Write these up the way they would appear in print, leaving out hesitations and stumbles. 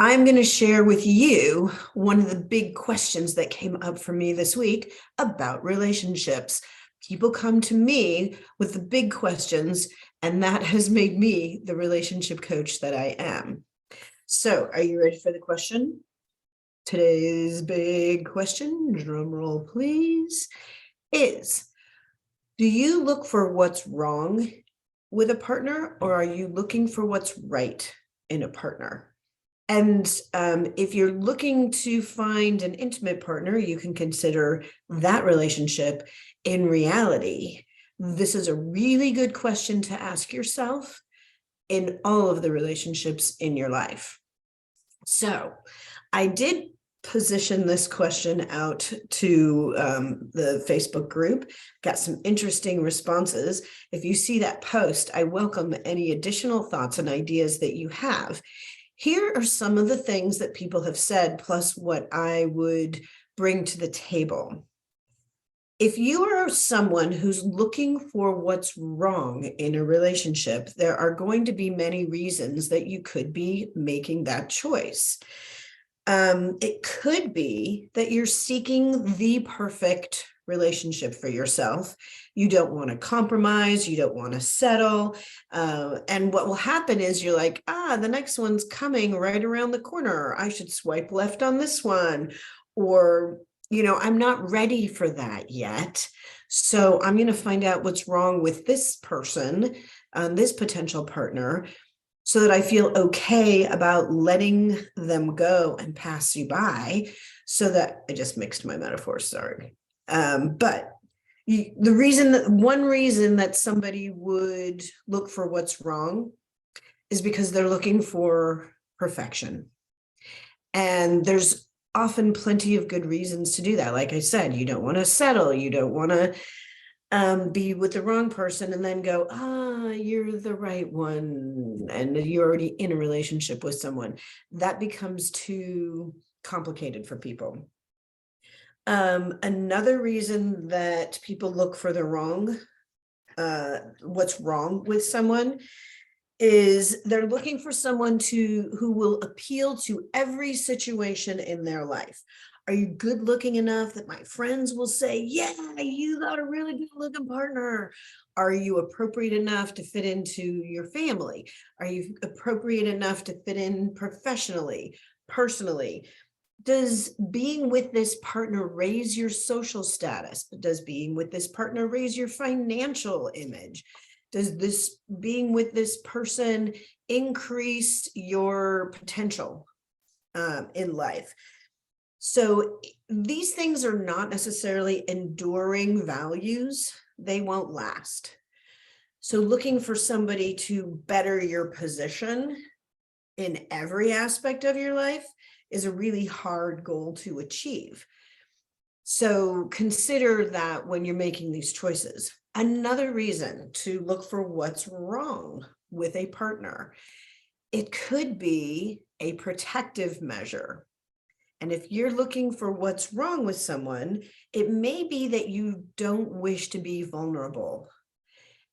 I'm going to share with you one of the big questions that came up for me this week about relationships. People come to me with the big questions, and that has made me the relationship coach that I am. So, are you ready for the question? Today's big question, drum roll please, is: do you look for what's wrong with a partner, or are you looking for what's right in a partner? And if you're looking to find an intimate partner, you can consider that relationship. In reality, this is a really good question to ask yourself in all of the relationships in your life. So I did position this question out to the Facebook group, got some interesting responses. If you see that post, I welcome any additional thoughts and ideas that you have. Here are some of the things that people have said, plus what I would bring to the table. If you are someone who's looking for what's wrong in a relationship, there are going to be many reasons that you could be making that choice. It could be that you're seeking the perfect relationship for yourself. You don't want to compromise, you don't want to settle. And what will happen is you're like, the next one's coming right around the corner. I should swipe left on this one. Or, I'm not ready for that yet. So I'm going to find out what's wrong with this person, this potential partner, so that I feel okay about letting them go and pass you by. So that I just mixed my metaphors, sorry. But one reason that somebody would look for what's wrong is because they're looking for perfection. And there's often plenty of good reasons to do that. Like I said, you don't want to settle, you don't want to be with the wrong person and then go, you're the right one, and you're already in a relationship with someone. That becomes too complicated for people. Another reason that people look for what's wrong with someone, is they're looking for someone who will appeal to every situation in their life. Are you good looking enough that my friends will say, yeah, you got a really good looking partner? Are you appropriate enough to fit into your family? Are you appropriate enough to fit in professionally, personally? Does being with this partner raise your social status? Does being with this partner raise your financial image? Does being with this person increase your potential in life? So these things are not necessarily enduring values. They won't last. So looking for somebody to better your position in every aspect of your life is a really hard goal to achieve. So consider that when you're making these choices. Another reason to look for what's wrong with a partner, it could be a protective measure. And if you're looking for what's wrong with someone, it may be that you don't wish to be vulnerable.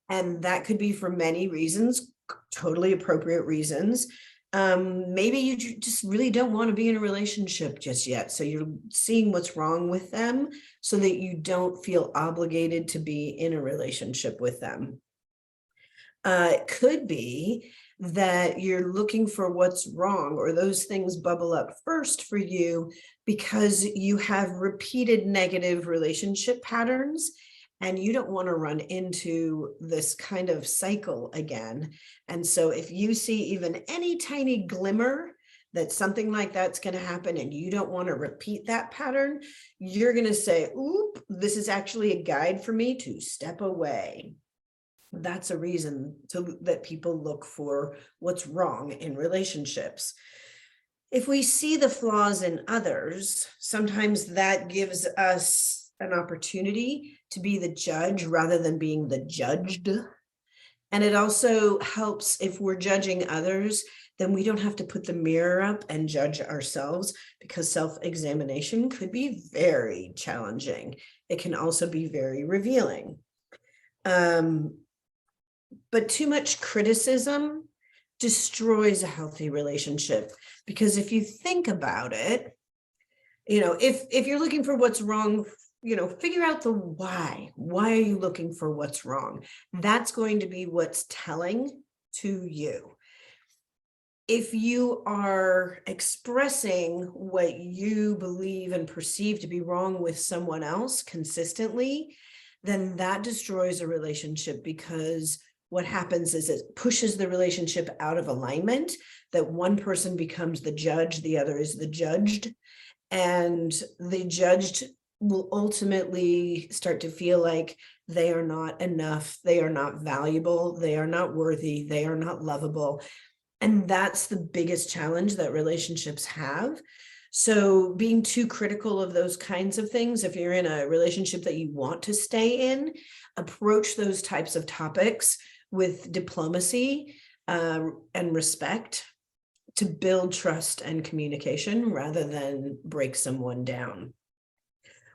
And that could be for many reasons, totally appropriate reasons. Maybe you just really don't want to be in a relationship just yet. So you're seeing what's wrong with them so that you don't feel obligated to be in a relationship with them. It could be that you're looking for what's wrong, or those things bubble up first for you because you have repeated negative relationship patterns and you don't want to run into this kind of cycle again. And so if you see even any tiny glimmer that something like that's going to happen and you don't want to repeat that pattern, you're going to say, oop, this is actually a guide for me to step away. That's a reason that people look for what's wrong in relationships. If we see the flaws in others, sometimes that gives us an opportunity to be the judge rather than being the judged. And it also helps if we're judging others, then we don't have to put the mirror up and judge ourselves, because self-examination could be very challenging. It can also be very revealing. But too much criticism destroys a healthy relationship. Because if you think about it, if you're looking for what's wrong, figure out the why. Why are you looking for what's wrong? That's going to be what's telling to you. If you are expressing what you believe and perceive to be wrong with someone else consistently, then that destroys a relationship, because what happens is it pushes the relationship out of alignment, that one person becomes the judge, the other is the judged, and the judged will ultimately start to feel like they are not enough, they are not valuable, they are not worthy, they are not lovable. And that's the biggest challenge that relationships have. So being too critical of those kinds of things, if you're in a relationship that you want to stay in, approach those types of topics with diplomacy and respect, to build trust and communication rather than break someone down.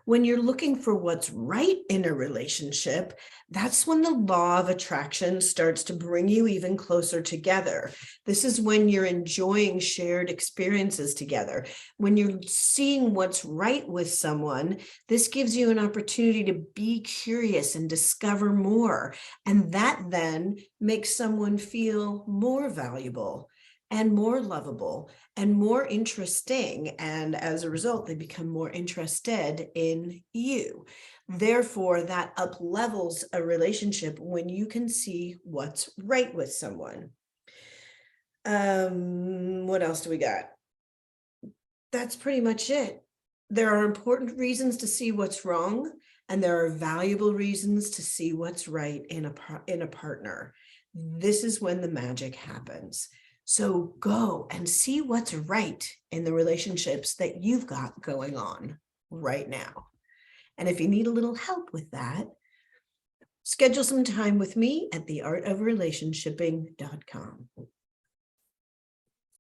When you're looking for what's right in a relationship, that's when the law of attraction starts to bring you even closer together. This is when you're enjoying shared experiences together. When you're seeing what's right with someone, this gives you an opportunity to be curious and discover more. And that then makes someone feel more valuable and more lovable and more interesting. And as a result, they become more interested in you. Therefore, that up levels a relationship when you can see what's right with someone. What else do we got? That's pretty much it. There are important reasons to see what's wrong, and there are valuable reasons to see what's right in a partner. This is when the magic happens. So go and see what's right in the relationships that you've got going on right now. And if you need a little help with that, schedule some time with me at theartofrelationshipping.com.